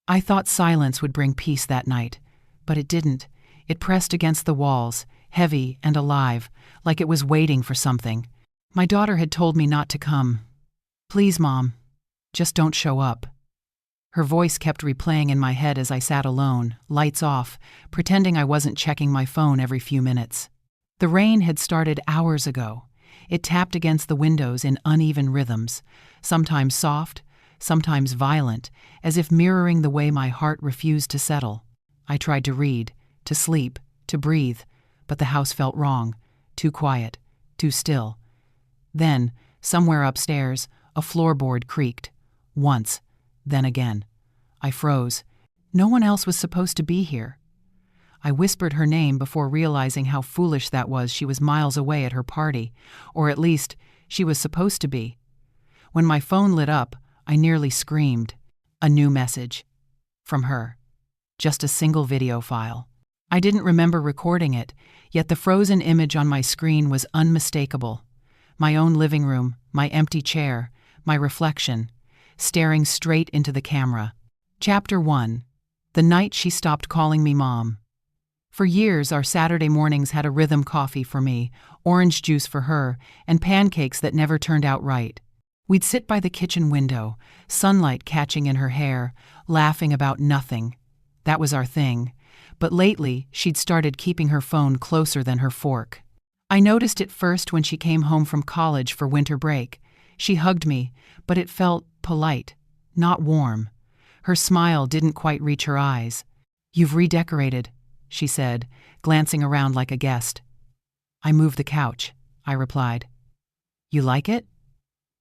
I thought silence would bring peace that night, but it didn't. It pressed against the walls, heavy and alive, like it was waiting for something. My daughter had told me not to come. "Please, Mom, just don't show up." Her voice kept replaying in my head as I sat alone, lights off, pretending I wasn't checking my phone every few minutes. The rain had started hours ago. It tapped against the windows in uneven rhythms, sometimes soft, sometimes violent, as if mirroring the way my heart refused to settle. I tried to read, to sleep, to breathe, but the house felt wrong, too quiet, too still. Then, somewhere upstairs, a floorboard creaked. Once, then again. I froze. No one else was supposed to be here. I whispered her name before realizing how foolish that was. She was miles away at her party, or at least, she was supposed to be. When my phone lit up, I nearly screamed. A new message. From her. Just a single video file. I didn't remember recording it, yet the frozen image on my screen was unmistakable. My own living room, my empty chair, my reflection, staring straight into the camera. Chapter 1. The night she stopped calling me Mom. For years, our Saturday mornings had a rhythm: coffee for me, orange juice for her, and pancakes that never turned out right. We'd sit by the kitchen window, sunlight catching in her hair, laughing about nothing. That was our thing. But lately, she'd started keeping her phone closer than her fork. I noticed it first when she came home from college for winter break. She hugged me, but it felt polite, not warm. Her smile didn't quite reach her eyes. "You've redecorated," she said, glancing around like a guest. "I moved the couch," I replied. "You like it?"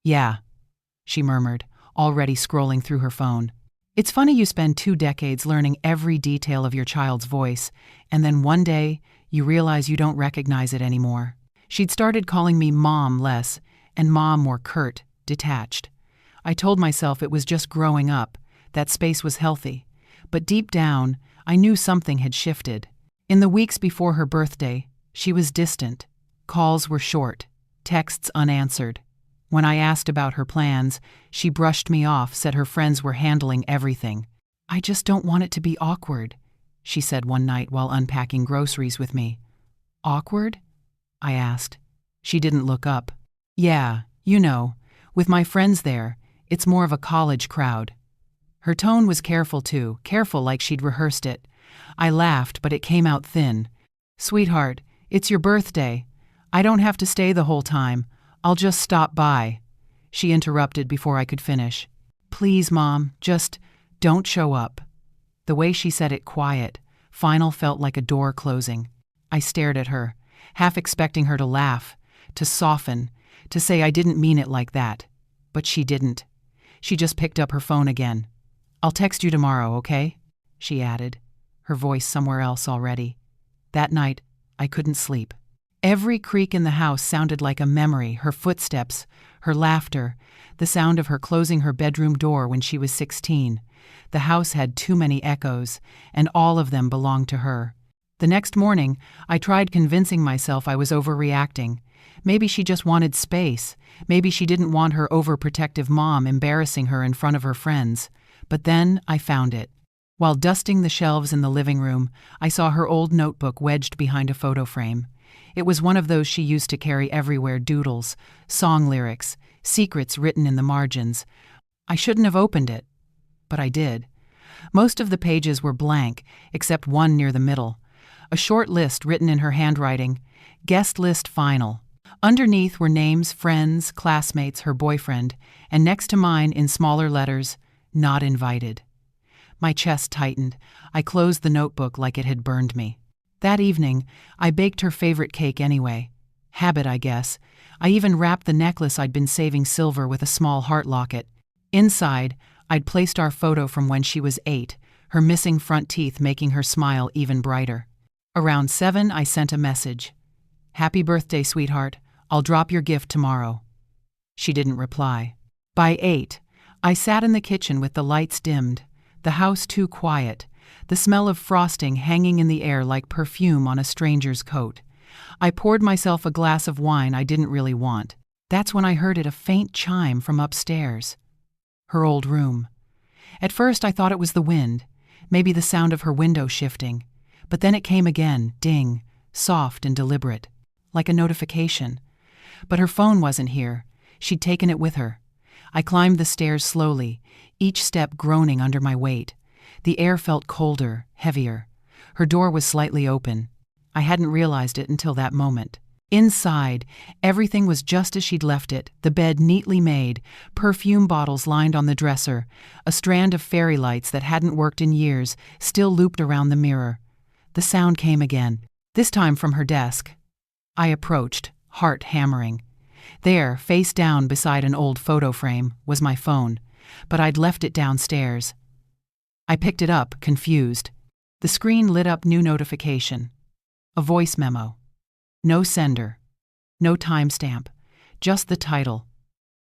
"Yeah," she murmured, already scrolling through her phone. It's funny you spend 2 decades learning every detail of your child's voice, and then one day you realize you don't recognize it anymore. She'd started calling me Mom less, and Mom more curt, detached. I told myself it was just growing up, that space was healthy. But deep down, I knew something had shifted. In the weeks before her birthday, she was distant. Calls were short, texts unanswered. When I asked about her plans, she brushed me off, said her friends were handling everything. "I just don't want it to be awkward," she said one night while unpacking groceries with me. "Awkward?" I asked. She didn't look up. "Yeah, you know, with my friends there, it's more of a college crowd." Her tone was careful too, careful like she'd rehearsed it. I laughed, but it came out thin. "Sweetheart, it's your birthday. I don't have to stay the whole time. I'll just stop by." She interrupted before I could finish. "Please, Mom, just don't show up." The way she said it, quiet, final, felt like a door closing. I stared at her, half expecting her to laugh, to soften, to say I didn't mean it like that. But she didn't. She just picked up her phone again. "I'll text you tomorrow, okay?" she added, her voice somewhere else already. That night, I couldn't sleep. Every creak in the house sounded like a memory: her footsteps, her laughter, the sound of her closing her bedroom door when she was 16. The house had too many echoes, and all of them belonged to her. The next morning, I tried convincing myself I was overreacting. Maybe she just wanted space. Maybe she didn't want her overprotective mom embarrassing her in front of her friends. But then I found it. While dusting the shelves in the living room, I saw her old notebook wedged behind a photo frame. It was one of those she used to carry everywhere: doodles, song lyrics, secrets written in the margins. I shouldn't have opened it, but I did. Most of the pages were blank, except one near the middle. A short list written in her handwriting: "Guest list final." Underneath were names, friends, classmates, her boyfriend, and next to mine, in smaller letters, "Not invited." My chest tightened. I closed the notebook like it had burned me. That evening, I baked her favorite cake anyway. Habit, I guess. I even wrapped the necklace I'd been saving silver with a small heart locket. Inside, I'd placed our photo from when she was 8, her missing front teeth making her smile even brighter. Around 7, I sent a message. "Happy birthday, sweetheart. I'll drop your gift tomorrow." She didn't reply. By 8, I sat in the kitchen with the lights dimmed, the house too quiet, the smell of frosting hanging in the air like perfume on a stranger's coat. I poured myself a glass of wine I didn't really want. That's when I heard it, a faint chime from upstairs. Her old room. At first I thought it was the wind, maybe the sound of her window shifting, but then it came again, ding, soft and deliberate, like a notification. But her phone wasn't here. She'd taken it with her. I climbed the stairs slowly, each step groaning under my weight. The air felt colder, heavier. Her door was slightly open. I hadn't realized it until that moment. Inside, everything was just as she'd left it, the bed neatly made, perfume bottles lined on the dresser, a strand of fairy lights that hadn't worked in years still looped around the mirror. The sound came again, this time from her desk. I approached, heart hammering. There, face down beside an old photo frame, was my phone, but I'd left it downstairs. I picked it up, confused. The screen lit up new notification. A voice memo. No sender. No timestamp. Just the title.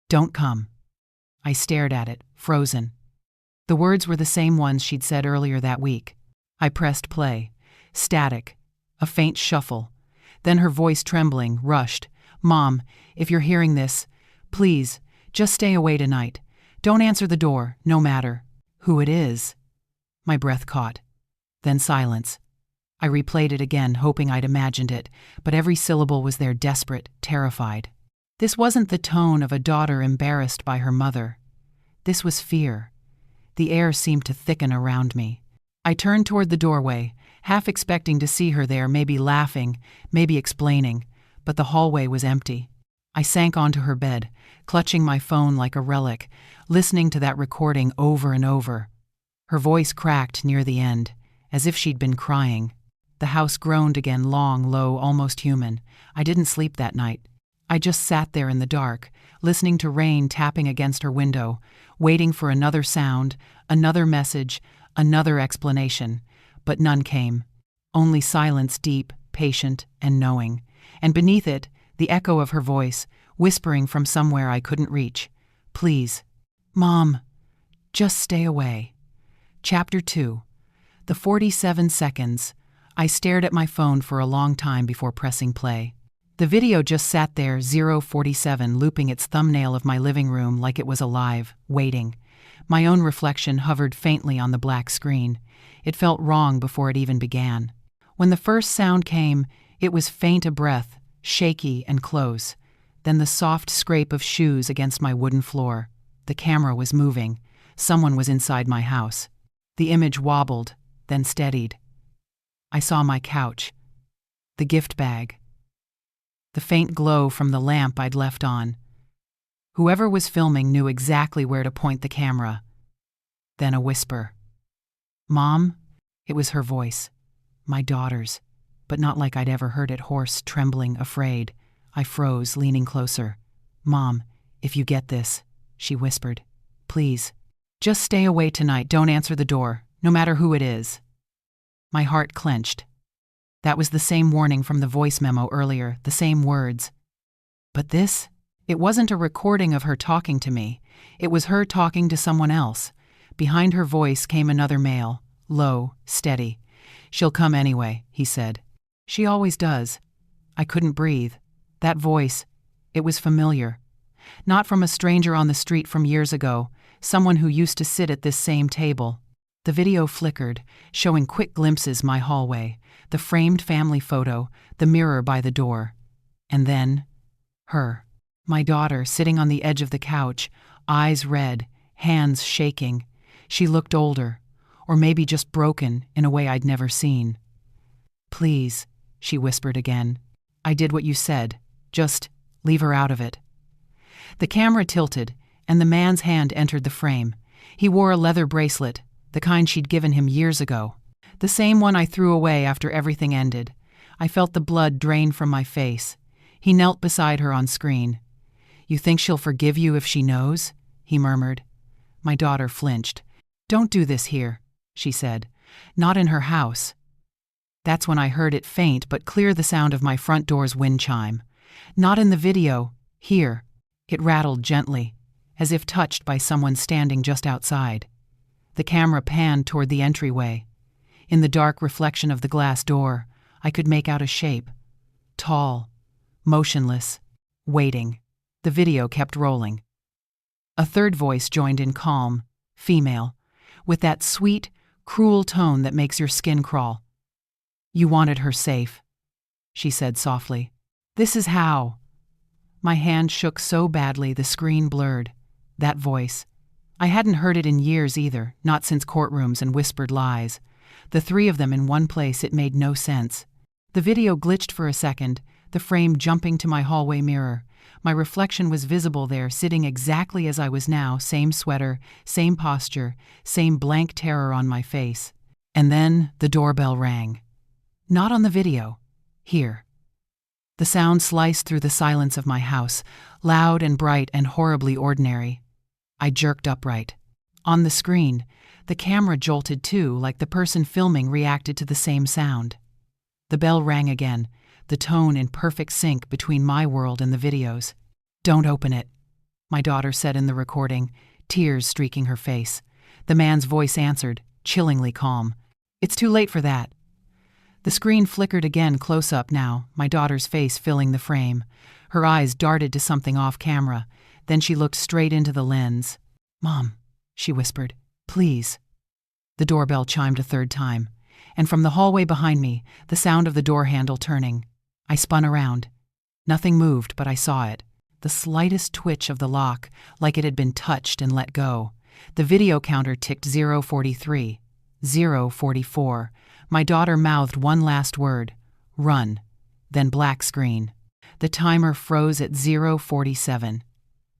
Don't come. I stared at it, frozen. The words were the same ones she'd said earlier that week. I pressed play. Static. A faint shuffle. Then her voice trembling, rushed. Mom, if you're hearing this, please, just stay away tonight. Don't answer the door, no matter who it is. My breath caught. Then silence. I replayed it again, hoping I'd imagined it, but every syllable was there, desperate, terrified. This wasn't the tone of a daughter embarrassed by her mother. This was fear. The air seemed to thicken around me. I turned toward the doorway, half expecting to see her there, maybe laughing, maybe explaining, but the hallway was empty. I sank onto her bed, clutching my phone like a relic, listening to that recording over and over. Her voice cracked near the end, as if she'd been crying. The house groaned again, long, low, almost human. I didn't sleep that night. I just sat there in the dark, listening to rain tapping against her window, waiting for another sound, another message, another explanation. But none came. Only silence, deep, patient, and knowing. And beneath it, the echo of her voice, whispering from somewhere I couldn't reach. Please. Mom. Just stay away. Chapter 2. The 47 seconds. I stared at my phone for a long time before pressing play. The video just sat there, 0:47, looping its thumbnail of my living room like it was alive, waiting. My own reflection hovered faintly on the black screen. It felt wrong before it even began. When the first sound came, it was faint, a breath, shaky and close. Then the soft scrape of shoes against my wooden floor. The camera was moving. Someone was inside my house. The image wobbled, then steadied. I saw my couch, the gift bag, the faint glow from the lamp I'd left on. Whoever was filming knew exactly where to point the camera. Then a whisper. Mom? It was her voice. My daughter's, but not like I'd ever heard it, hoarse, trembling, afraid. I froze, leaning closer. Mom, if you get this, she whispered. Please, just stay away tonight. Don't answer the door, no matter who it is. My heart clenched. That was the same warning from the voice memo earlier, the same words. But this? It wasn't a recording of her talking to me. It was her talking to someone else. Behind her voice came another male, low, steady. She'll come anyway, he said. She always does. I couldn't breathe. That voice, it was familiar. Not from a stranger on the street from years ago, someone who used to sit at this same table. The video flickered, showing quick glimpses my hallway, the framed family photo, the mirror by the door. And then, her. My daughter sitting on the edge of the couch, eyes red, hands shaking. She looked older, or maybe just broken in a way I'd never seen. Please, she whispered again. I did what you said. Just leave her out of it. The camera tilted, and the man's hand entered the frame. He wore a leather bracelet, the kind she'd given him years ago. The same one I threw away after everything ended. I felt the blood drain from my face. He knelt beside her on screen. You think she'll forgive you if she knows? He murmured. My daughter flinched. Don't do this here, she said. Not in her house. That's when I heard it faint but clear, the sound of my front door's wind chime. Not in the video, here. It rattled gently, as if touched by someone standing just outside. The camera panned toward the entryway. In the dark reflection of the glass door, I could make out a shape. Tall, motionless, waiting. The video kept rolling. A third voice joined in, calm, female. with that sweet, cruel tone that makes your skin crawl. "You wanted her safe," she said softly. "This is how." My hand shook so badly the screen blurred. That voice. I hadn't heard it in years either, not since courtrooms and whispered lies. The three of them in one place, it made no sense. The video glitched for a second, the frame jumping to my hallway mirror. My reflection was visible there, sitting exactly as I was now, same sweater, same posture, same blank terror on my face. And then the doorbell rang. Not on the video. Here. The sound sliced through the silence of my house, loud and bright and horribly ordinary. I jerked upright. On the screen, the camera jolted too, like the person filming reacted to the same sound. The bell rang again, the tone in perfect sync between my world and the video's. "Don't open it," my daughter said in the recording, tears streaking her face. The man's voice answered, chillingly calm. "It's too late for that." The screen flickered again, close up now, my daughter's face filling the frame. Her eyes darted to something off camera. Then she looked straight into the lens. "Mom," she whispered, "please." The doorbell chimed a third time, and from the hallway behind me, the sound of the door handle turning. I spun around. Nothing moved, but I saw it. The slightest twitch of the lock, like it had been touched and let go. The video counter ticked 0:43, 0:44. My daughter mouthed one last word, "Run," then black screen. The timer froze at 0:47.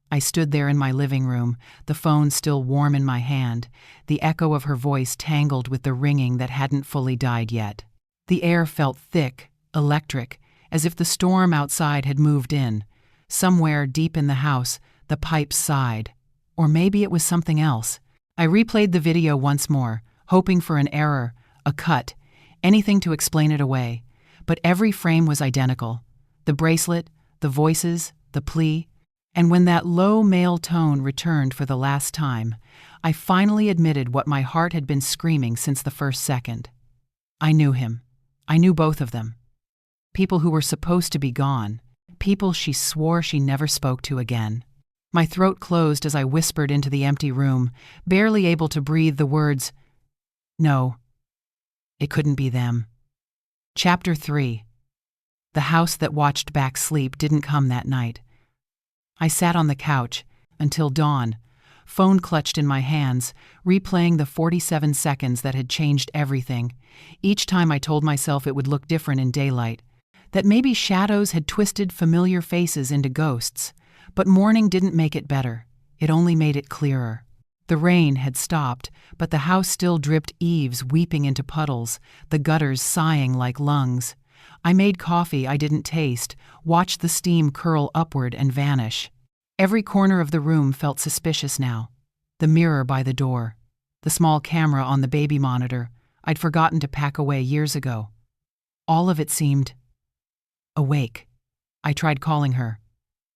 I stood there in my living room, the phone still warm in my hand, the echo of her voice tangled with the ringing that hadn't fully died yet. The air felt thick, electric, as if the storm outside had moved in. Somewhere deep in the house, the pipes sighed. Or maybe it was something else. I replayed the video once more, hoping for an error, a cut, anything to explain it away. But every frame was identical. The bracelet, the voices, the plea. And when that low male tone returned for the last time, I finally admitted what my heart had been screaming since the first second. I knew him. I knew both of them. People who were supposed to be gone. People she swore she never spoke to again. My throat closed as I whispered into the empty room, barely able to breathe the words, "No, it couldn't be them." Chapter 3. The house that watched back sleep didn't come that night. I sat on the couch until dawn, phone clutched in my hands, replaying the 47 seconds that had changed everything. Each time I told myself it would look different in daylight, that maybe shadows had twisted familiar faces into ghosts. But morning didn't make it better. It only made it clearer. The rain had stopped, but the house still dripped eaves weeping into puddles, the gutters sighing like lungs. I made coffee I didn't taste, watched the steam curl upward and vanish. Every corner of the room felt suspicious now. The mirror by the door, the small camera on the baby monitor I'd forgotten to pack away years ago. All of it seemed awake. I tried calling her.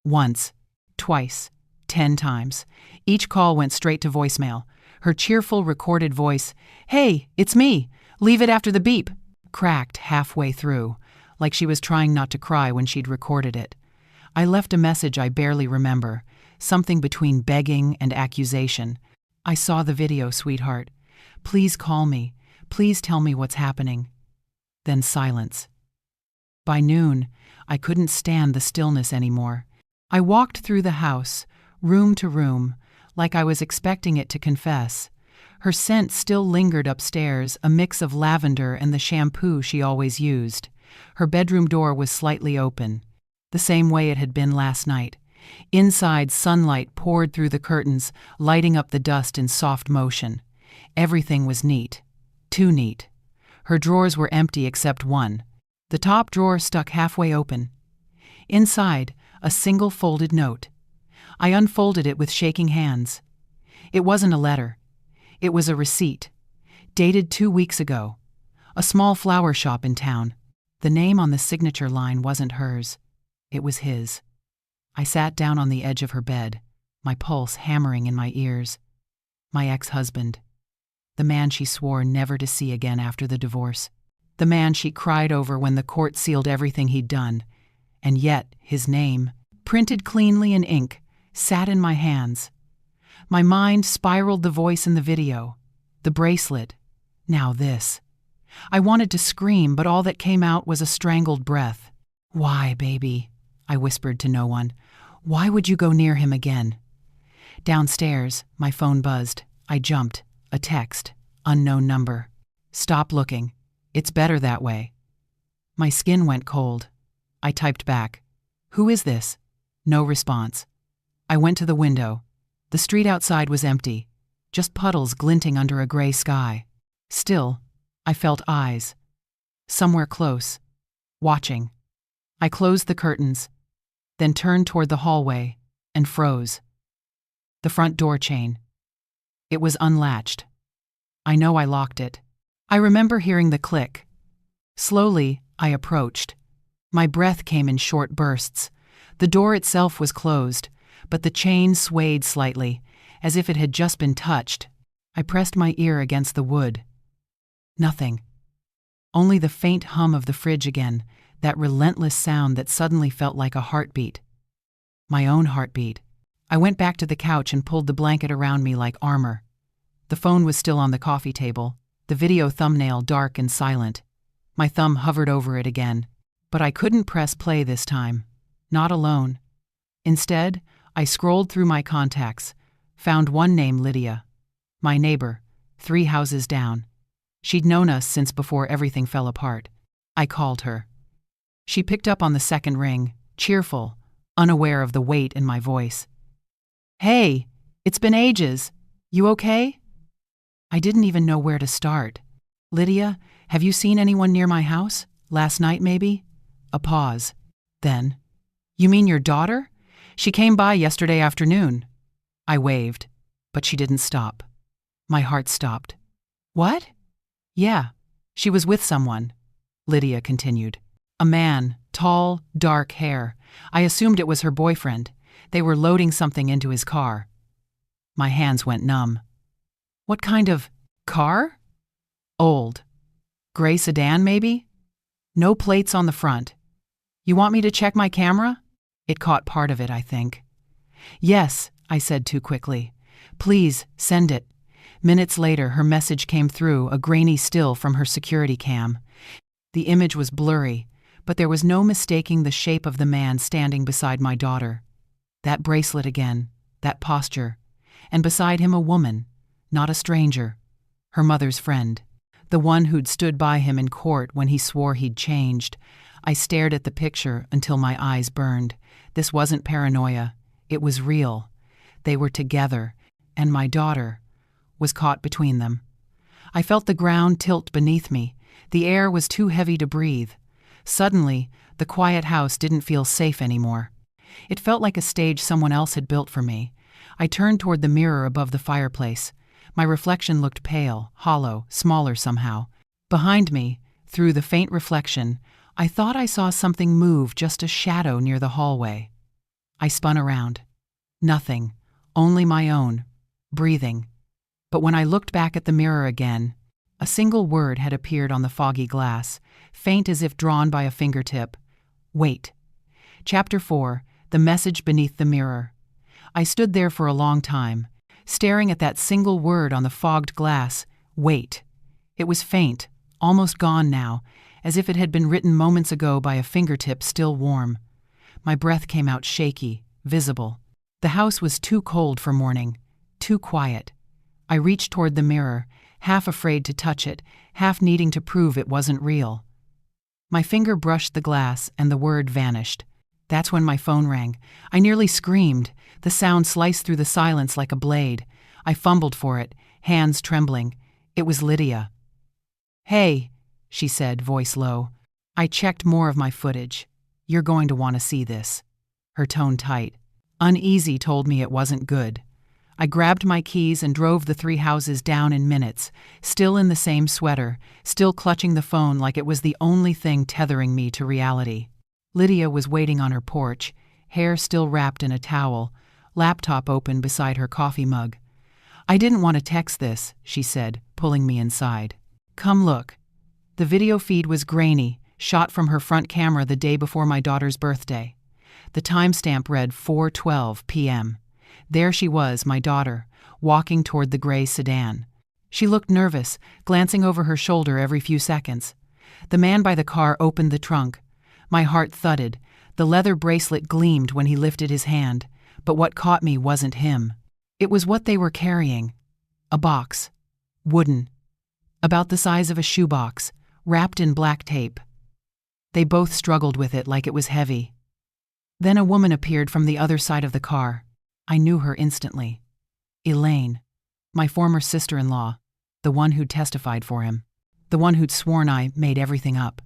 Once, twice, 10 times. Each call went straight to voicemail. Her cheerful recorded voice, "Hey, it's me. Leave it after the beep," cracked halfway through, like she was trying not to cry when she'd recorded it. I left a message I barely remember, something between begging and accusation. "I saw the video, sweetheart. Please call me. Please tell me what's happening." Then silence. By noon, I couldn't stand the stillness anymore. I walked through the house, room to room, like I was expecting it to confess. Her scent still lingered upstairs, a mix of lavender and the shampoo she always used. Her bedroom door was slightly open, the same way it had been last night. Inside, sunlight poured through the curtains, lighting up the dust in soft motion. Everything was neat. Too neat. Her drawers were empty except one. The top drawer stuck halfway open. Inside, a single folded note. I unfolded it with shaking hands. It wasn't a letter. It was a receipt, dated 2 weeks ago. A small flower shop in town. The name on the signature line wasn't hers. It was his. I sat down on the edge of her bed, my pulse hammering in my ears. My ex-husband. The man she swore never to see again after the divorce. The man she cried over when the court sealed everything he'd done. And yet, his name, printed cleanly in ink, sat in my hands. My mind spiraled the voice in the video. The bracelet. Now this. I wanted to scream, but all that came out was a strangled breath. "Why, baby?" I whispered to no one. "Why would you go near him again?" Downstairs, my phone buzzed. I jumped. A text. Unknown number. "Stop looking. It's better that way." My skin went cold. I typed back. "Who is this?" No response. I went to the window. The street outside was empty, just puddles glinting under a gray sky. Still, I felt eyes. Somewhere close. Watching. I closed the curtains, then turned toward the hallway and froze. The front door chain. It was unlatched. I know I locked it. I remember hearing the click. Slowly, I approached. My breath came in short bursts. The door itself was closed, but the chain swayed slightly, as if it had just been touched. I pressed my ear against the wood. Nothing. Only the faint hum of the fridge again, that relentless sound that suddenly felt like a heartbeat. My own heartbeat. I went back to the couch and pulled the blanket around me like armor. The phone was still on the coffee table, the video thumbnail dark and silent. My thumb hovered over it again, but I couldn't press play this time. Not alone. Instead, I scrolled through my contacts, found one name, Lydia. My neighbor, 3 houses down. She'd known us since before everything fell apart. I called her. She picked up on the second ring, cheerful, unaware of the weight in my voice. "Hey, it's been ages. You okay?" I didn't even know where to start. "Lydia, have you seen anyone near my house? Last night, maybe?" A pause. Then, "You mean your daughter? She came by yesterday afternoon." I waved, but she didn't stop. My heart stopped. "What?" "Yeah, she was with someone," Lydia continued. "A man, tall, dark hair. I assumed it was her boyfriend. They were loading something into his car." My hands went numb. "What kind of car?" "Old. Gray sedan, maybe? No plates on the front. You want me to check my camera?" It caught part of it, I think. "Yes," I said too quickly. "Please, send it." Minutes later, her message came through, a grainy still from her security cam. The image was blurry, but there was no mistaking the shape of the man standing beside my daughter. That bracelet again, that posture, and beside him a woman, not a stranger, her mother's friend, the one who'd stood by him in court when he swore he'd changed. I stared at the picture until my eyes burned. This wasn't paranoia. It was real. They were together, and my daughter was caught between them. I felt the ground tilt beneath me. The air was too heavy to breathe. Suddenly, the quiet house didn't feel safe anymore. It felt like a stage someone else had built for me. I turned toward the mirror above the fireplace. My reflection looked pale, hollow, smaller somehow. Behind me, through the faint reflection, I thought I saw something move, just a shadow near the hallway. I spun around. Nothing, only my own, breathing. But when I looked back at the mirror again, a single word had appeared on the foggy glass, faint as if drawn by a fingertip. Wait. Chapter 4, The Message Beneath the Mirror. I stood there for a long time, staring at that single word on the fogged glass. Wait. It was faint, almost gone now, as if it had been written moments ago by a fingertip still warm. My breath came out shaky, visible. The house was too cold for morning, too quiet. I reached toward the mirror, half afraid to touch it, half needing to prove it wasn't real. My finger brushed the glass and the word vanished. That's when my phone rang. I nearly screamed. The sound sliced through the silence like a blade. I fumbled for it, hands trembling. It was Lydia. "Hey," she said, voice low. I checked more of my footage. "You're going to want to see this." Her tone tight. Uneasy told me it wasn't good. I grabbed my keys and drove the 3 houses down in minutes, still in the same sweater, still clutching the phone like it was the only thing tethering me to reality. Lydia was waiting on her porch, hair still wrapped in a towel, laptop open beside her coffee mug. "I didn't want to text this," she said, pulling me inside. "Come look." The video feed was grainy, shot from her front camera the day before my daughter's birthday. The timestamp read 4:12 p.m. There she was, my daughter, walking toward the gray sedan. She looked nervous, glancing over her shoulder every few seconds. The man by the car opened the trunk. My heart thudded. The leather bracelet gleamed when he lifted his hand, but what caught me wasn't him. It was what they were carrying. A box. Wooden. About the size of a shoebox, wrapped in black tape. They both struggled with it like it was heavy. Then a woman appeared from the other side of the car. I knew her instantly. Elaine. My former sister-in-law. The one who'd testified for him. The one who'd sworn I made everything up.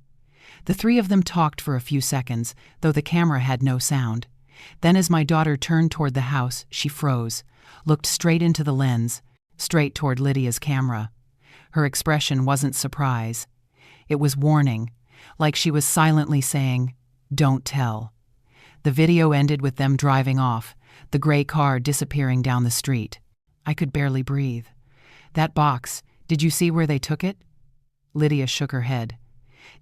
The three of them talked for a few seconds, though the camera had no sound. Then as my daughter turned toward the house, she froze, looked straight into the lens, straight toward Lydia's camera. Her expression wasn't surprise. It was warning, like she was silently saying, "Don't tell." The video ended with them driving off, the gray car disappearing down the street. I could barely breathe. That box, did you see where they took it? Lydia shook her head.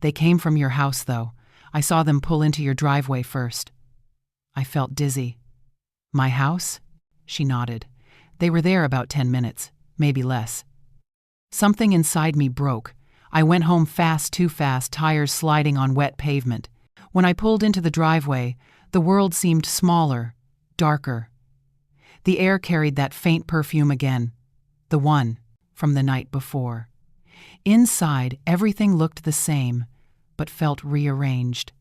They came from your house, though. I saw them pull into your driveway first. I felt dizzy. My house? She nodded. They were there about 10 minutes, maybe less. Something inside me broke. I went home fast, too fast, tires sliding on wet pavement. When I pulled into the driveway, the world seemed smaller, darker. The air carried that faint perfume again, the one from the night before. Inside, everything looked the same, but felt rearranged.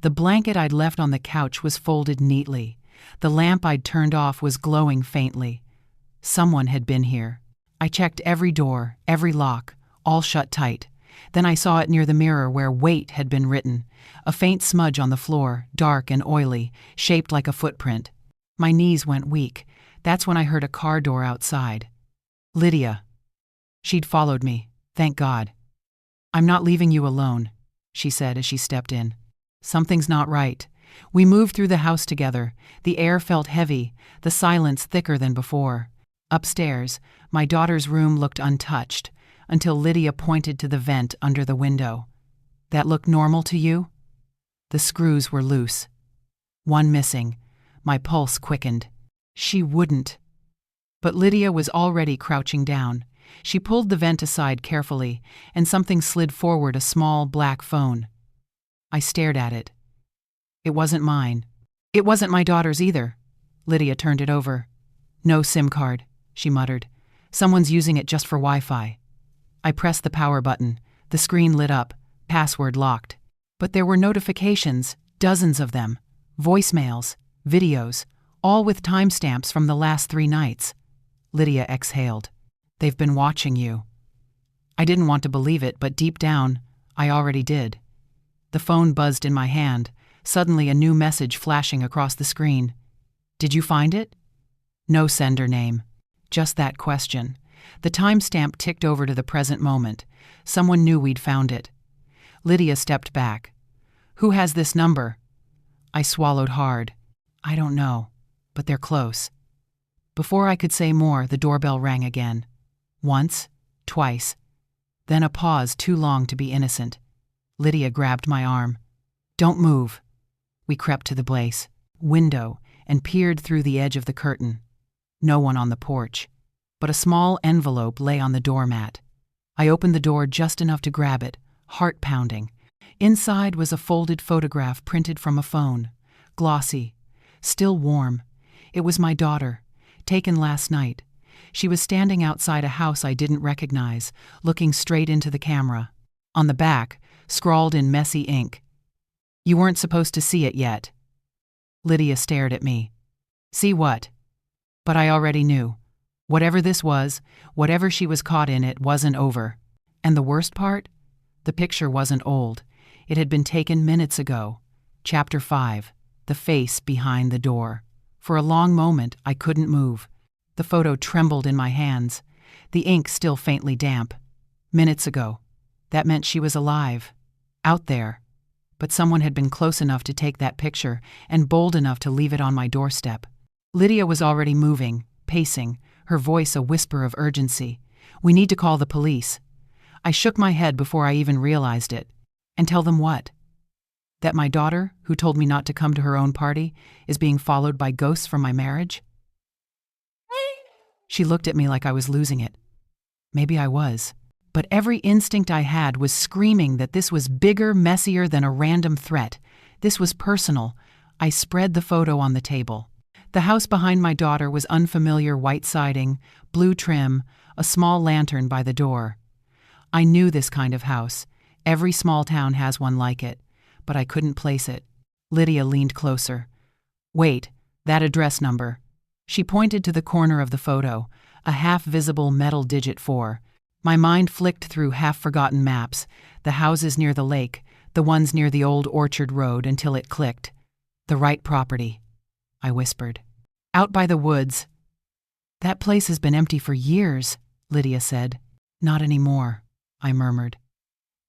The blanket I'd left on the couch was folded neatly. The lamp I'd turned off was glowing faintly. Someone had been here. I checked every door, every lock, all shut tight. Then I saw it near the mirror where "wait" had been written, a faint smudge on the floor, dark and oily, shaped like a footprint. My knees went weak. That's when I heard a car door outside. Lydia. She'd followed me, thank God. "I'm not leaving you alone," she said as she stepped in. "Something's not right." We moved through the house together. The air felt heavy, the silence thicker than before. Upstairs, my daughter's room looked untouched, until Lydia pointed to the vent under the window. "That looked normal to you?" The screws were loose. One missing. My pulse quickened. She wouldn't. But Lydia was already crouching down. She pulled the vent aside carefully, and something slid forward, a small black phone. I stared at it. It wasn't mine. It wasn't my daughter's either. Lydia turned it over. "No SIM card," she muttered. "Someone's using it just for Wi-Fi." I pressed the power button. The screen lit up. Password locked. But there were notifications, dozens of them. Voicemails, videos, all with timestamps from the last 3 nights. Lydia exhaled. "They've been watching you." I didn't want to believe it, but deep down, I already did. The phone buzzed in my hand, suddenly a new message flashing across the screen. "Did you find it?" No sender name. Just that question. The timestamp ticked over to the present moment. Someone knew we'd found it. Lydia stepped back. "Who has this number?" I swallowed hard. "I don't know, but they're close." Before I could say more, the doorbell rang again. Once, twice. Then a pause too long to be innocent. Lydia grabbed my arm. "Don't move." We crept to the window and peered through the edge of the curtain. No one on the porch, but a small envelope lay on the doormat. I opened the door just enough to grab it, heart pounding. Inside was a folded photograph printed from a phone, glossy, still warm. It was my daughter, taken last night. She was standing outside a house I didn't recognize, looking straight into the camera. On the back, scrawled in messy ink, "You weren't supposed to see it yet." Lydia stared at me. "See what?" But I already knew. Whatever this was, whatever she was caught in, it wasn't over. And the worst part? The picture wasn't old. It had been taken minutes ago. Chapter 5. The face behind the door. For a long moment, I couldn't move. The photo trembled in my hands, the ink still faintly damp. Minutes ago. That meant she was alive. Out there. But someone had been close enough to take that picture and bold enough to leave it on my doorstep. Lydia was already moving, pacing, her voice a whisper of urgency. "We need to call the police." I shook my head before I even realized it. And tell them what? That my daughter, who told me not to come to her own party, is being followed by ghosts from my marriage? She looked at me like I was losing it. Maybe I was. But every instinct I had was screaming that this was bigger, messier than a random threat. This was personal. I spread the photo on the table. The house behind my daughter was unfamiliar white siding, blue trim, a small lantern by the door. I knew this kind of house. Every small town has one like it. But I couldn't place it. Lydia leaned closer. Wait, that address number. She pointed to the corner of the photo, a half-visible metal digit 4. My mind flicked through half-forgotten maps, the houses near the lake, the ones near the old orchard road, until it clicked. The right property, I whispered. Out by the woods. That place has been empty for years, Lydia said. Not anymore, I murmured.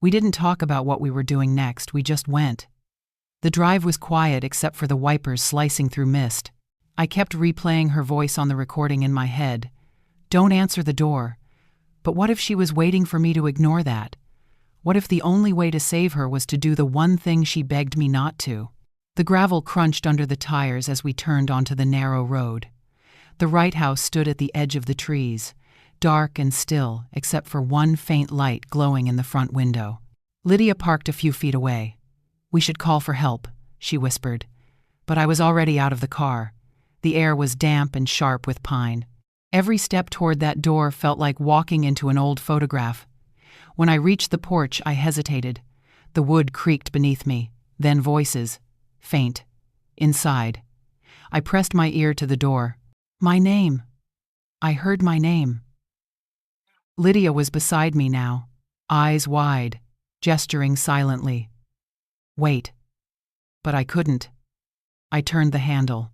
We didn't talk about what we were doing next, we just went. The drive was quiet except for the wipers slicing through mist. I kept replaying her voice on the recording in my head. Don't answer the door. But what if she was waiting for me to ignore that? What if the only way to save her was to do the one thing she begged me not to? The gravel crunched under the tires as we turned onto the narrow road. The right house stood at the edge of the trees, dark and still except for one faint light glowing in the front window. Lydia parked a few feet away. We should call for help, she whispered. But I was already out of the car. The air was damp and sharp with pine. Every step toward that door felt like walking into an old photograph. When I reached the porch, I hesitated. The wood creaked beneath me, then voices. Faint. Inside. I pressed my ear to the door. My name. I heard my name. Lydia was beside me now, eyes wide, gesturing silently. Wait. But I couldn't. I turned the handle.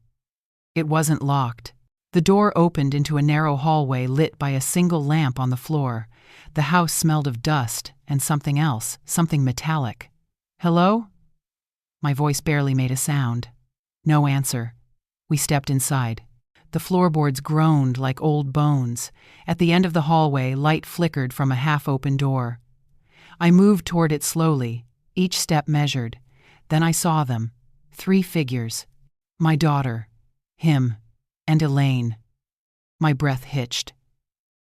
It wasn't locked. The door opened into a narrow hallway lit by a single lamp on the floor. The house smelled of dust and something else, something metallic. Hello? My voice barely made a sound. No answer. We stepped inside. The floorboards groaned like old bones. At the end of the hallway, light flickered from a half-open door. I moved toward it slowly, each step measured. Then I saw them. 3 figures. My daughter, him, and Elaine. My breath hitched.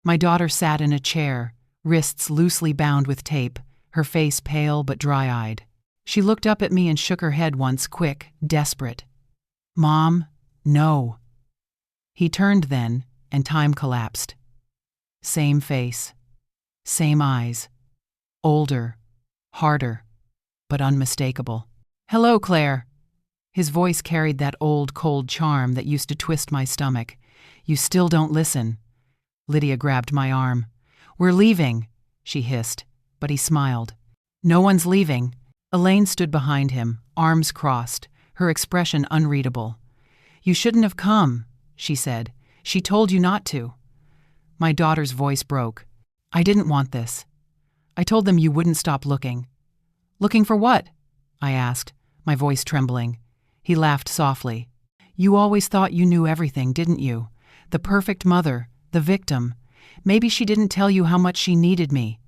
My daughter sat in a chair, wrists loosely bound with tape, her face pale but dry-eyed. She looked up at me and shook her head once, quick, desperate. Mom, no. He turned then, and time collapsed. Same face. Same eyes. Older. Harder. But unmistakable. Hello, Claire. His voice carried that old, cold charm that used to twist my stomach. You still don't listen. Lydia grabbed my arm. We're leaving, she hissed, but he smiled. No one's leaving. Elaine stood behind him, arms crossed, her expression unreadable. You shouldn't have come, she said. She told you not to. My daughter's voice broke. I didn't want this. I told them you wouldn't stop looking. Looking for what? I asked, my voice trembling. He laughed softly. You always thought you knew everything, didn't you? The perfect mother, the victim. Maybe she didn't tell you how much she needed me.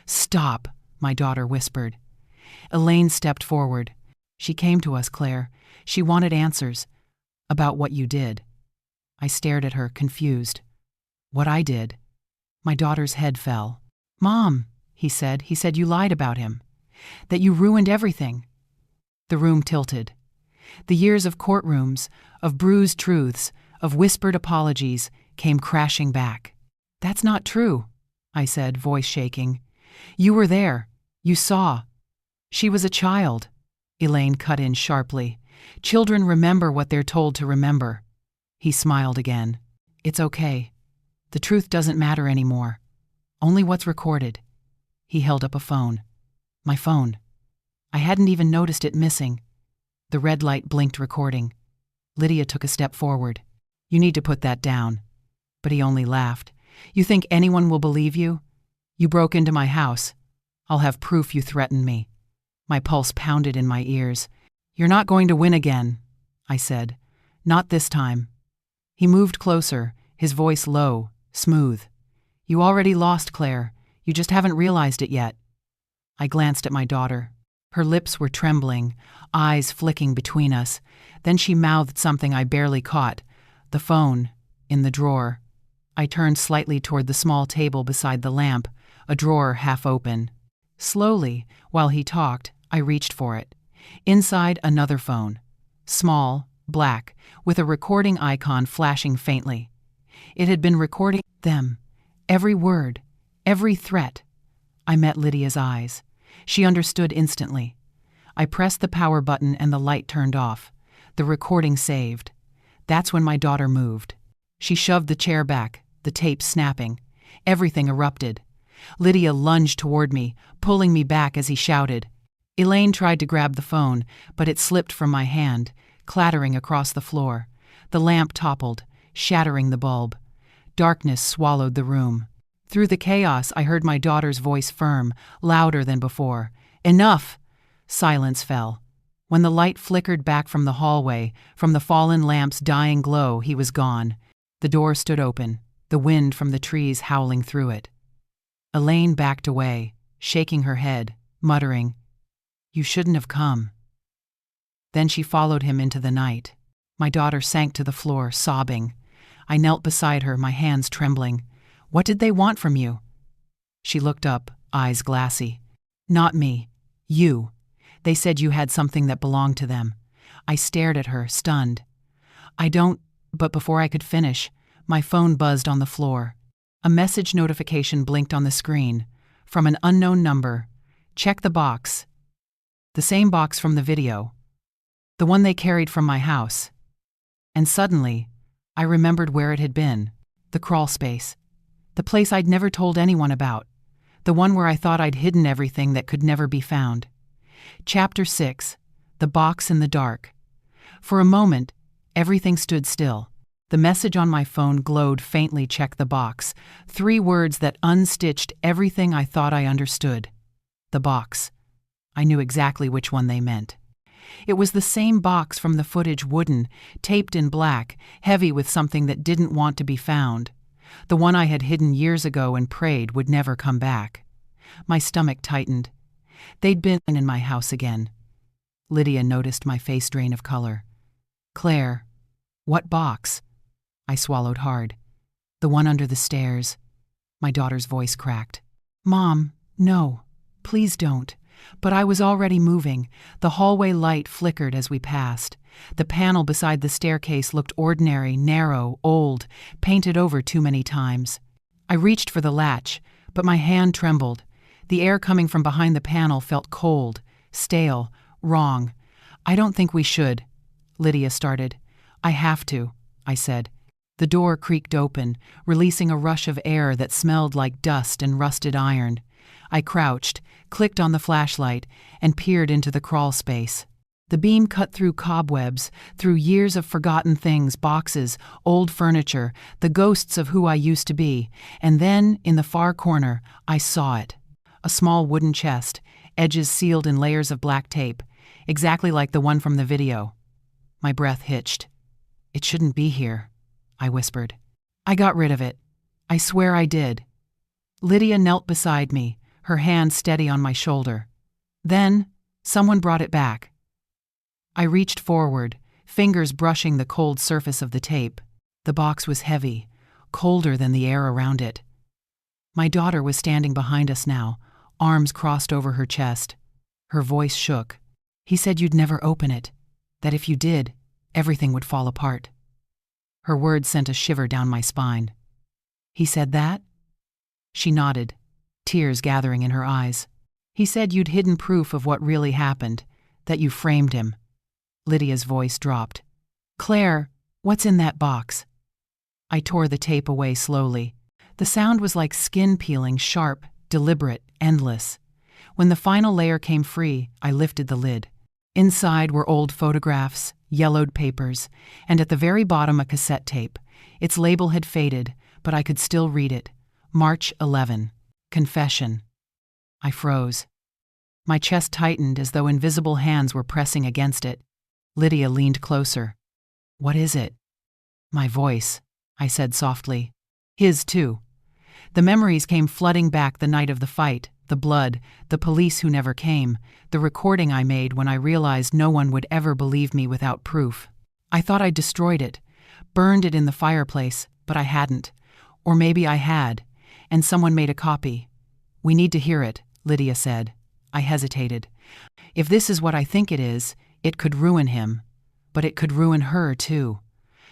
Stop, my daughter whispered. Elaine stepped forward. She came to us, Claire. She wanted answers. About what you did. I stared at her, confused. What I did? My daughter's head fell. Mom, he said you lied about him. That you ruined everything. The room tilted. The years of courtrooms, of bruised truths, of whispered apologies came crashing back. That's not true, I said, voice shaking. You were there. You saw. She was a child. Elaine cut in sharply. Children remember what they're told to remember. He smiled again. It's okay. The truth doesn't matter anymore. Only what's recorded. He held up a phone. My phone. I hadn't even noticed it missing. The red light blinked, recording. Lydia took a step forward. You need to put that down. But he only laughed. You think anyone will believe you? You broke into my house. I'll have proof you threatened me. My pulse pounded in my ears. You're not going to win again, I said. Not this time. He moved closer, his voice low, smooth. You already lost, Claire. You just haven't realized it yet. I glanced at my daughter. Her lips were trembling, eyes flicking between us. Then she mouthed something I barely caught. The phone, in the drawer. I turned slightly toward the small table beside the lamp, a drawer half open. Slowly, while he talked, I reached for it. Inside, another phone. Small, black, with a recording icon flashing faintly. It had been recording them. Every word, every threat. I met Lydia's eyes. She understood instantly. I pressed the power button and the light turned off. The recording saved. That's when my daughter moved. She shoved the chair back, the tape snapping. Everything erupted. Lydia lunged toward me, pulling me back as he shouted. Elaine tried to grab the phone, but it slipped from my hand, clattering across the floor. The lamp toppled, shattering the bulb. Darkness swallowed the room. Through the chaos, I heard my daughter's voice firm, louder than before. "Enough!" Silence fell. When the light flickered back from the hallway, from the fallen lamp's dying glow, he was gone. The door stood open, the wind from the trees howling through it. Elaine backed away, shaking her head, muttering, "You shouldn't have come." Then she followed him into the night. My daughter sank to the floor, sobbing. I knelt beside her, my hands trembling. "What did they want from you?" She looked up, eyes glassy. "Not me. You. They said you had something that belonged to them." I stared at her, stunned. "I don't," but before I could finish, my phone buzzed on the floor. A message notification blinked on the screen. From an unknown number. "Check the box." The same box from the video. The one they carried from my house. And suddenly, I remembered where it had been. The crawl space. The place I'd never told anyone about. The one where I thought I'd hidden everything that could never be found. Chapter 6. The Box in the Dark. For a moment, everything stood still. The message on my phone glowed faintly. "Check the box." 3 words that unstitched everything I thought I understood. The box. I knew exactly which one they meant. It was the same box from the footage, wooden, taped in black, heavy with something that didn't want to be found. The one I had hidden years ago and prayed would never come back. My stomach tightened. They'd been in my house again. Lydia noticed my face drain of color. "Claire, what box?" I swallowed hard. "The one under the stairs." My daughter's voice cracked. "Mom, no, please don't." But I was already moving. The hallway light flickered as we passed. The panel beside the staircase looked ordinary, narrow, old, painted over too many times. I reached for the latch, but my hand trembled. The air coming from behind the panel felt cold, stale, wrong. "I don't think we should," Lydia started. "I have to," I said. The door creaked open, releasing a rush of air that smelled like dust and rusted iron. I crouched, clicked on the flashlight, and peered into the crawl space. The beam cut through cobwebs, through years of forgotten things, boxes, old furniture, the ghosts of who I used to be, and then, in the far corner, I saw it. A small wooden chest, edges sealed in layers of black tape, exactly like the one from the video. My breath hitched. "It shouldn't be here," I whispered. "I got rid of it. I swear I did." Lydia knelt beside me, her hand steady on my shoulder. Then, someone brought it back. I reached forward, fingers brushing the cold surface of the tape. The box was heavy, colder than the air around it. My daughter was standing behind us now, arms crossed over her chest. Her voice shook. "He said you'd never open it, that if you did, everything would fall apart." Her words sent a shiver down my spine. "He said that?" She nodded, tears gathering in her eyes. "He said you'd hidden proof of what really happened, that you framed him." Lydia's voice dropped. "Claire, what's in that box?" I tore the tape away slowly. The sound was like skin peeling, sharp, deliberate, endless. When the final layer came free, I lifted the lid. Inside were old photographs, yellowed papers, and at the very bottom a cassette tape. Its label had faded, but I could still read it. March 11. Confession. I froze. My chest tightened as though invisible hands were pressing against it. Lydia leaned closer. "What is it?" "My voice," I said softly. "His, too." The memories came flooding back: the night of the fight, the blood, the police who never came, the recording I made when I realized no one would ever believe me without proof. I thought I'd destroyed it, burned it in the fireplace, but I hadn't. Or maybe I had, and someone made a copy. We need to hear it, Lydia said. I hesitated. If this is what I think it could ruin him. But it could ruin her, too.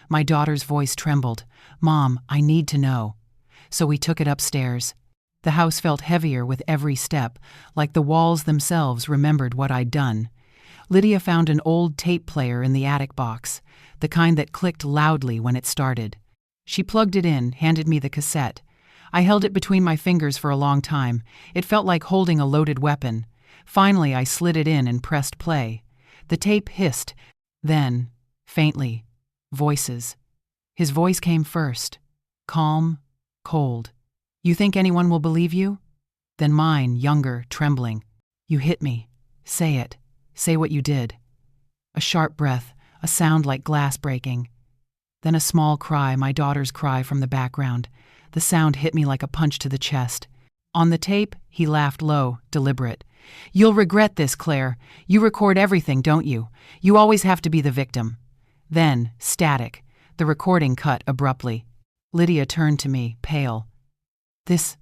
My daughter's voice trembled. Mom, I need to know. So we took it upstairs. The house felt heavier with every step, like the walls themselves remembered what I'd done. Lydia found an old tape player in the attic box, the kind that clicked loudly when it started. She plugged it in, handed me the cassette. I held it between my fingers for a long time. It felt like holding a loaded weapon. Finally, I slid it in and pressed play. The tape hissed. Then, faintly, voices. His voice came first. Calm, cold. You think anyone will believe you? Then mine, younger, trembling. You hit me. Say it. Say what you did. A sharp breath, a sound like glass breaking. Then a small cry, my daughter's cry from the background. The sound hit me like a punch to the chest. On the tape, he laughed low, deliberate. You'll regret this, Claire. You record everything, don't you? You always have to be the victim. Then, static. The recording cut abruptly. Lydia turned to me, pale. This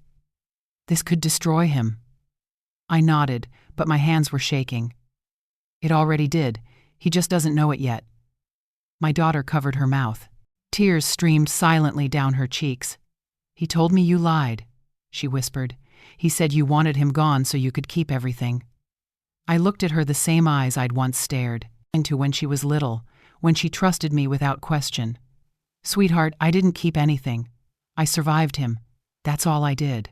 could destroy him. I nodded, but my hands were shaking. It already did. He just doesn't know it yet. My daughter covered her mouth. Tears streamed silently down her cheeks. He told me you lied, she whispered. He said you wanted him gone so you could keep everything. I looked at her the same eyes I'd once stared into when she was little, when she trusted me without question. Sweetheart, I didn't keep anything. I survived him. That's all I did.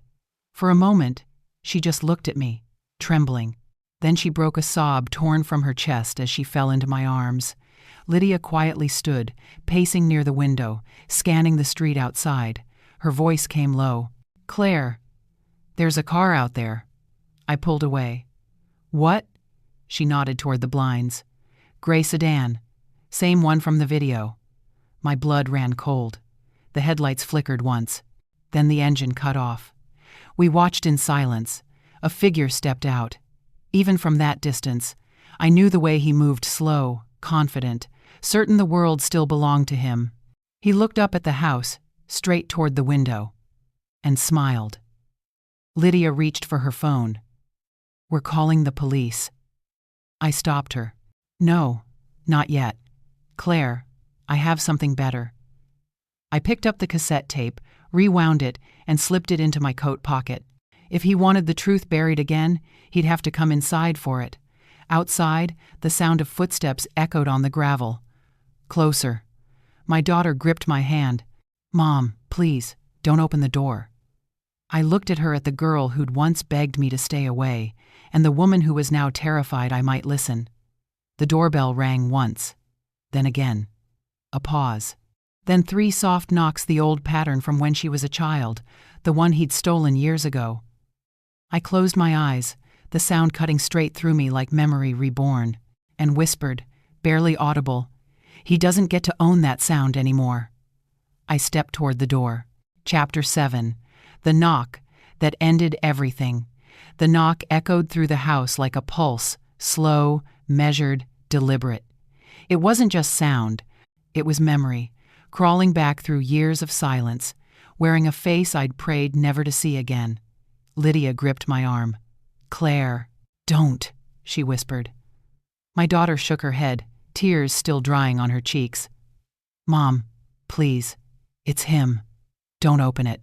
For a moment, she just looked at me, trembling. Then she broke a sob torn from her chest as she fell into my arms. Lydia quietly stood, pacing near the window, scanning the street outside. Her voice came low. Claire, there's a car out there. I pulled away. What? She nodded toward the blinds. Gray sedan. Same one from the video. My blood ran cold. The headlights flickered once. Then the engine cut off. We watched in silence. A figure stepped out. Even from that distance, I knew the way he moved, slow, confident, certain the world still belonged to him. He looked up at the house, straight toward the window, and smiled. Lydia reached for her phone. We're calling the police. I stopped her. No, not yet. Claire, I have something better. I picked up the cassette tape, rewound it, and slipped it into my coat pocket. If he wanted the truth buried again, he'd have to come inside for it. Outside, the sound of footsteps echoed on the gravel. Closer. My daughter gripped my hand. Mom, please, don't open the door. I looked at her, at the girl who'd once begged me to stay away, and the woman who was now terrified I might listen. The doorbell rang once, then again. A pause. Then 3 soft knocks, the old pattern from when she was a child, the one he'd stolen years ago. I closed my eyes, the sound cutting straight through me like memory reborn, and whispered, barely audible, he doesn't get to own that sound anymore. I stepped toward the door. Chapter 7. The knock that ended everything. The knock echoed through the house like a pulse, slow, measured, deliberate. It wasn't just sound. It was memory, crawling back through years of silence, wearing a face I'd prayed never to see again. Lydia gripped my arm. Claire, don't, she whispered. My daughter shook her head, tears still drying on her cheeks. Mom, please, it's him. Don't open it.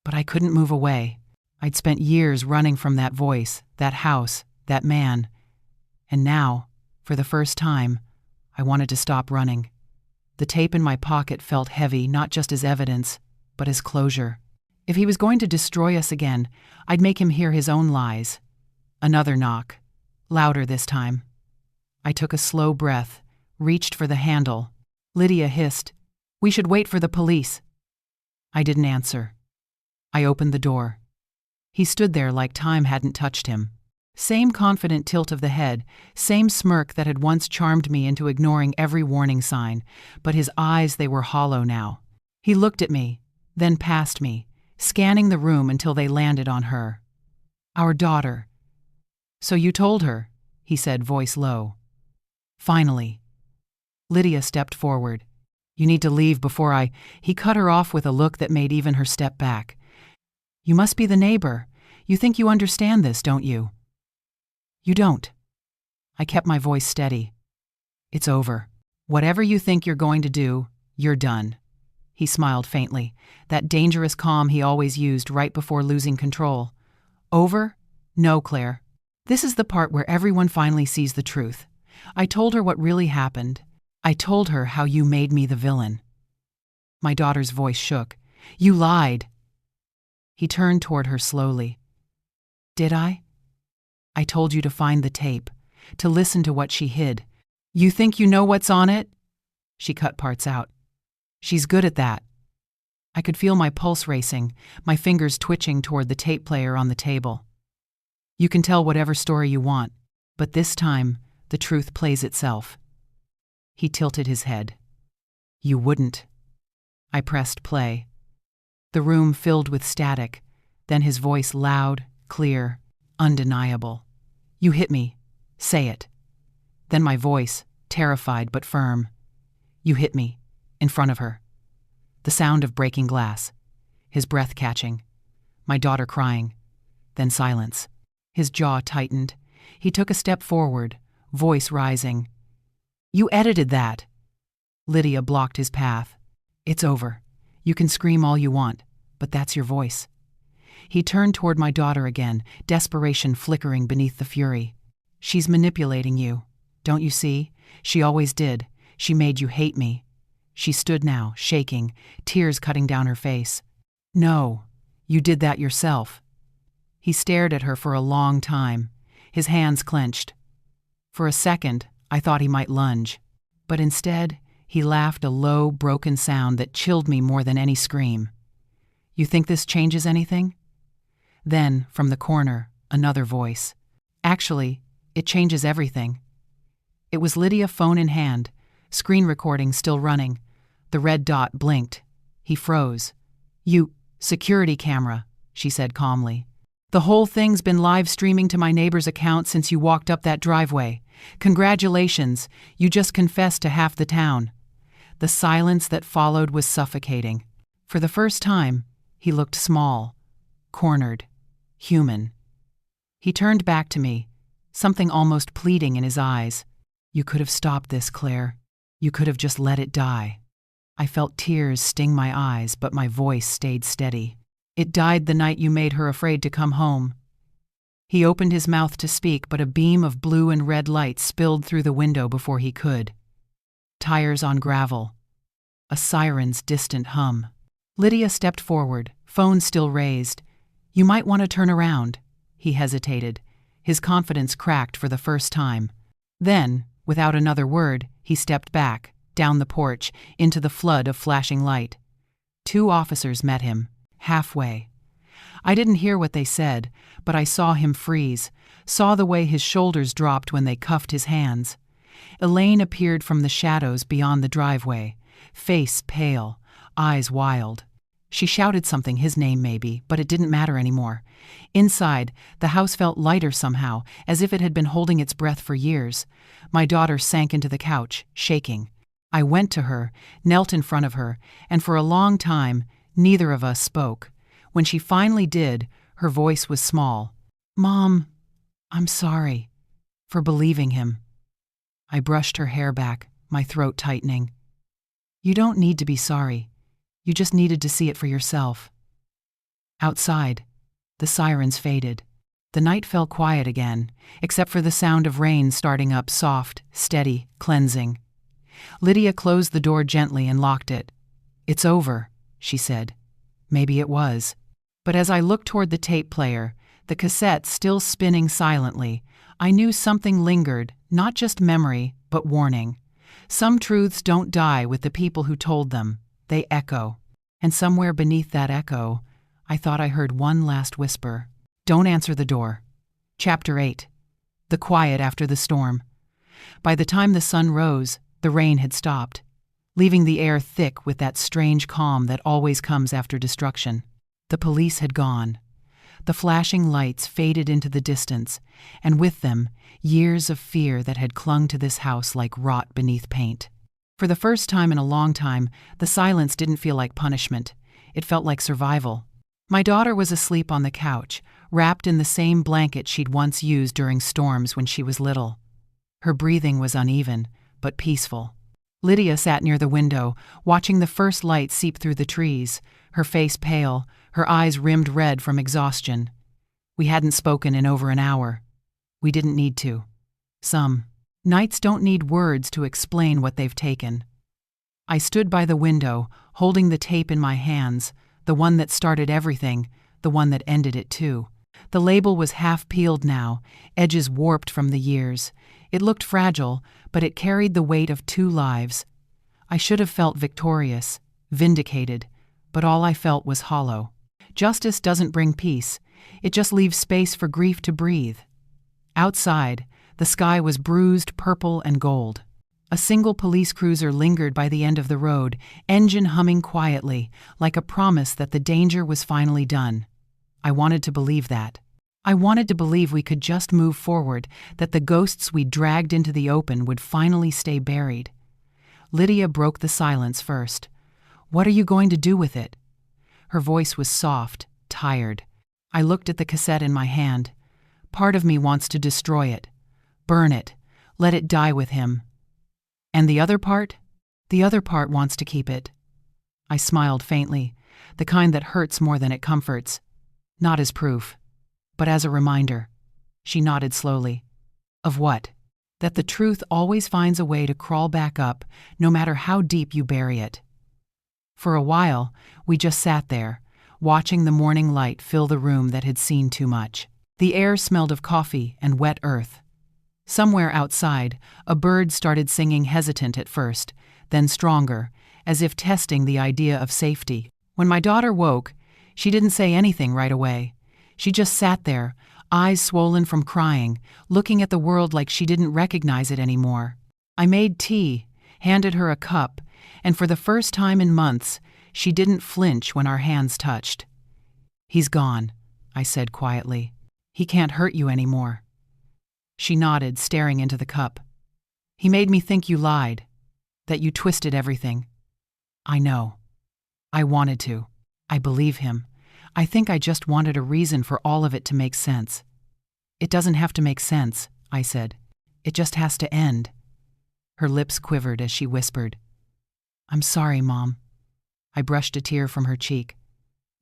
But I couldn't move away. I'd spent years running from that voice, that house, that man. And now, for the first time, I wanted to stop running. The tape in my pocket felt heavy, not just as evidence, but as closure. If he was going to destroy us again, I'd make him hear his own lies. Another knock, louder this time. I took a slow breath, reached for the handle. Lydia hissed, "We should wait for the police." I didn't answer. I opened the door. He stood there like time hadn't touched him. Same confident tilt of the head, same smirk that had once charmed me into ignoring every warning sign, but his eyes, they were hollow now. He looked at me, then past me, scanning the room until they landed on her. Our daughter. So you told her, he said, voice low. Finally. Lydia stepped forward. You need to leave before I. He cut her off with a look that made even her step back. You must be the neighbor. You think you understand this, don't you? You don't. I kept my voice steady. It's over. Whatever you think you're going to do, you're done. He smiled faintly, that dangerous calm he always used right before losing control. Over? No, Claire. This is the part where everyone finally sees the truth. I told her what really happened. I told her how you made me the villain. My daughter's voice shook. You lied. He turned toward her slowly. Did I? I told you to find the tape, to listen to what she hid. You think you know what's on it? She cut parts out. She's good at that. I could feel my pulse racing, my fingers twitching toward the tape player on the table. You can tell whatever story you want, but this time, the truth plays itself. He tilted his head. You wouldn't. I pressed play. The room filled with static, then his voice loud, clear, undeniable. You hit me. Say it. Then my voice, terrified but firm. You hit me. In front of her. The sound of breaking glass. His breath catching. My daughter crying. Then silence. His jaw tightened. He took a step forward, voice rising. You edited that. Lydia blocked his path. It's over. You can scream all you want, but that's your voice. He turned toward my daughter again, desperation flickering beneath the fury. She's manipulating you. Don't you see? She always did. She made you hate me. She stood now, shaking, tears cutting down her face. No, you did that yourself. He stared at her for a long time, his hands clenched. For a second, I thought he might lunge, but instead, he laughed a low, broken sound that chilled me more than any scream. You think this changes anything? Then, from the corner, another voice. Actually, it changes everything. It was Lydia, phone in hand, screen recording still running. The red dot blinked. He froze. Security camera, she said calmly. The whole thing's been live streaming to my neighbor's account since you walked up that driveway. Congratulations, you just confessed to half the town. The silence that followed was suffocating. For the first time, he looked small, cornered, human. He turned back to me, something almost pleading in his eyes. You could have stopped this, Claire. You could have just let it die. I felt tears sting my eyes, but my voice stayed steady. It died the night you made her afraid to come home. He opened his mouth to speak, but a beam of blue and red light spilled through the window before he could. Tires on gravel. A siren's distant hum. Lydia stepped forward, phone still raised. You might want to turn around. He hesitated. His confidence cracked for the first time. Then, without another word, he stepped back, down the porch, into the flood of flashing light. 2 officers met him, halfway. I didn't hear what they said, but I saw him freeze, saw the way his shoulders dropped when they cuffed his hands. Elaine appeared from the shadows beyond the driveway, face pale, eyes wild. She shouted something, his name maybe, but it didn't matter anymore. Inside, the house felt lighter somehow, as if it had been holding its breath for years. My daughter sank into the couch, shaking. I went to her, knelt in front of her, and for a long time, neither of us spoke. When she finally did, her voice was small. Mom, I'm sorry for believing him. I brushed her hair back, my throat tightening. You don't need to be sorry. You just needed to see it for yourself. Outside, the sirens faded. The night fell quiet again, except for the sound of rain starting up soft, steady, cleansing. Lydia closed the door gently and locked it. It's over, she said. Maybe it was. But as I looked toward the tape player, the cassette still spinning silently, I knew something lingered, not just memory, but warning. Some truths don't die with the people who told them. They echo. And somewhere beneath that echo, I thought I heard one last whisper. Don't answer the door. Chapter 8. The quiet after the storm. By the time the sun rose, the rain had stopped, leaving the air thick with that strange calm that always comes after destruction. The police had gone. The flashing lights faded into the distance, and with them, years of fear that had clung to this house like rot beneath paint. For the first time in a long time, the silence didn't feel like punishment. It felt like survival. My daughter was asleep on the couch, wrapped in the same blanket she'd once used during storms when she was little. Her breathing was uneven, but peaceful. Lydia sat near the window, watching the first light seep through the trees, her face pale, her eyes rimmed red from exhaustion. We hadn't spoken in over an hour. We didn't need to. Some nights don't need words to explain what they've taken. I stood by the window, holding the tape in my hands, the one that started everything, the one that ended it too. The label was half peeled now, edges warped from the years. It looked fragile, but it carried the weight of 2 lives. I should have felt victorious, vindicated, but all I felt was hollow. Justice doesn't bring peace. It just leaves space for grief to breathe. Outside, the sky was bruised purple and gold. A single police cruiser lingered by the end of the road, engine humming quietly, like a promise that the danger was finally done. I wanted to believe that. I wanted to believe we could just move forward, that the ghosts we dragged into the open would finally stay buried. Lydia broke the silence first. "What are you going to do with it?" Her voice was soft, tired. I looked at the cassette in my hand. Part of me wants to destroy it. Burn it. Let it die with him. And the other part? The other part wants to keep it. I smiled faintly, the kind that hurts more than it comforts. Not as proof, but as a reminder. She nodded slowly. Of what? That the truth always finds a way to crawl back up, no matter how deep you bury it. For a while, we just sat there, watching the morning light fill the room that had seen too much. The air smelled of coffee and wet earth. Somewhere outside, a bird started singing, hesitant at first, then stronger, as if testing the idea of safety. When my daughter woke, she didn't say anything right away. She just sat there, eyes swollen from crying, looking at the world like she didn't recognize it anymore. I made tea, handed her a cup, and for the first time in months, she didn't flinch when our hands touched. "He's gone," I said quietly. "He can't hurt you anymore." She nodded, staring into the cup. "He made me think you lied, that you twisted everything." "I know. I wanted to. I believe him. I think I just wanted a reason for all of it to make sense." "It doesn't have to make sense," I said. "It just has to end." Her lips quivered as she whispered, "I'm sorry, Mom." I brushed a tear from her cheek.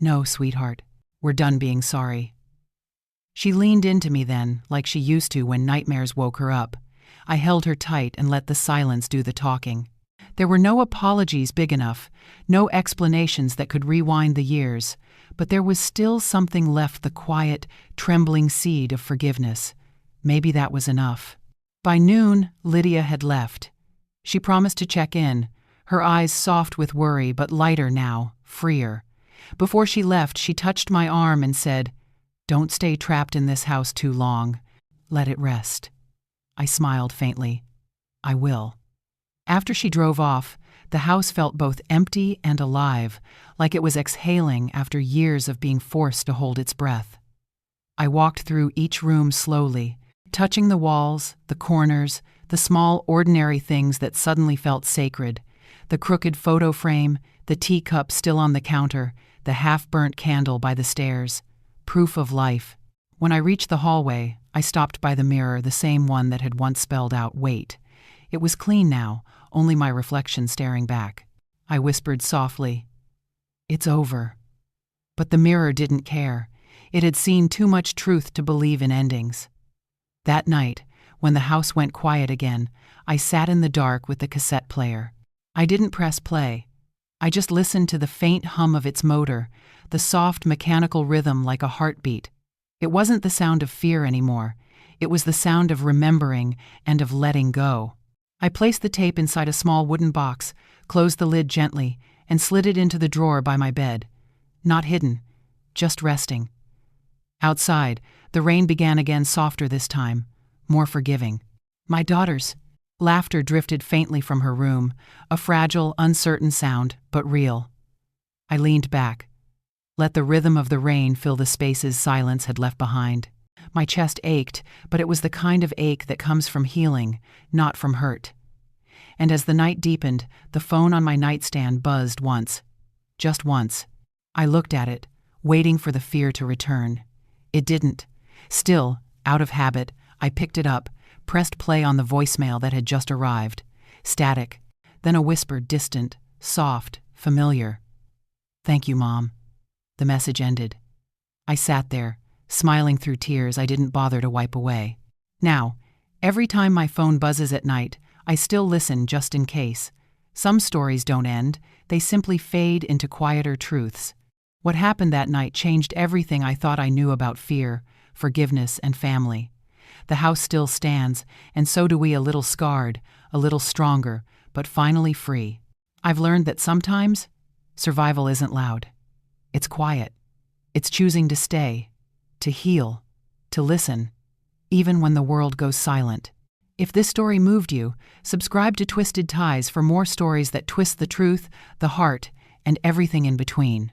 "No, sweetheart, we're done being sorry." She leaned into me then, like she used to when nightmares woke her up. I held her tight and let the silence do the talking. There were no apologies big enough, no explanations that could rewind the years, but there was still something left, the quiet, trembling seed of forgiveness. Maybe that was enough. By noon, Lydia had left. She promised to check in, her eyes soft with worry but lighter now, freer. Before she left, she touched my arm and said, "Don't stay trapped in this house too long. Let it rest." I smiled faintly. "I will." After she drove off, the house felt both empty and alive, like it was exhaling after years of being forced to hold its breath. I walked through each room slowly, touching the walls, the corners, the small, ordinary things that suddenly felt sacred. The crooked photo frame, the teacup still on the counter, the half-burnt candle by the stairs. Proof of life. When I reached the hallway, I stopped by the mirror, the same one that had once spelled out wait. It was clean now, only my reflection staring back. I whispered softly, "It's over." But the mirror didn't care. It had seen too much truth to believe in endings. That night, when the house went quiet again, I sat in the dark with the cassette player. I didn't press play. I just listened to the faint hum of its motor, the soft mechanical rhythm like a heartbeat. It wasn't the sound of fear anymore. It was the sound of remembering and of letting go. I placed the tape inside a small wooden box, closed the lid gently, and slid it into the drawer by my bed. Not hidden, just resting. Outside, the rain began again, softer this time, more forgiving. My daughter's laughter drifted faintly from her room, a fragile, uncertain sound, but real. I leaned back, let the rhythm of the rain fill the spaces silence had left behind. My chest ached, but it was the kind of ache that comes from healing, not from hurt. and as the night deepened, the phone on my nightstand buzzed once. Just once. I looked at it, waiting for the fear to return. It didn't. Still, out of habit, I picked it up, pressed play on the voicemail that had just arrived. Static. Then a whisper, distant, soft, familiar. "Thank you, Mom." The message ended. I sat there, smiling through tears I didn't bother to wipe away. Now, every time my phone buzzes at night, I still listen just in case. Some stories don't end, they simply fade into quieter truths. What happened that night changed everything I thought I knew about fear, forgiveness, and family. The house still stands, and so do we, a little scarred, a little stronger, but finally free. I've learned that sometimes, survival isn't loud. It's quiet. It's choosing to stay, to heal, to listen, even when the world goes silent. If this story moved you, subscribe to Twisted Ties for more stories that twist the truth, the heart, and everything in between.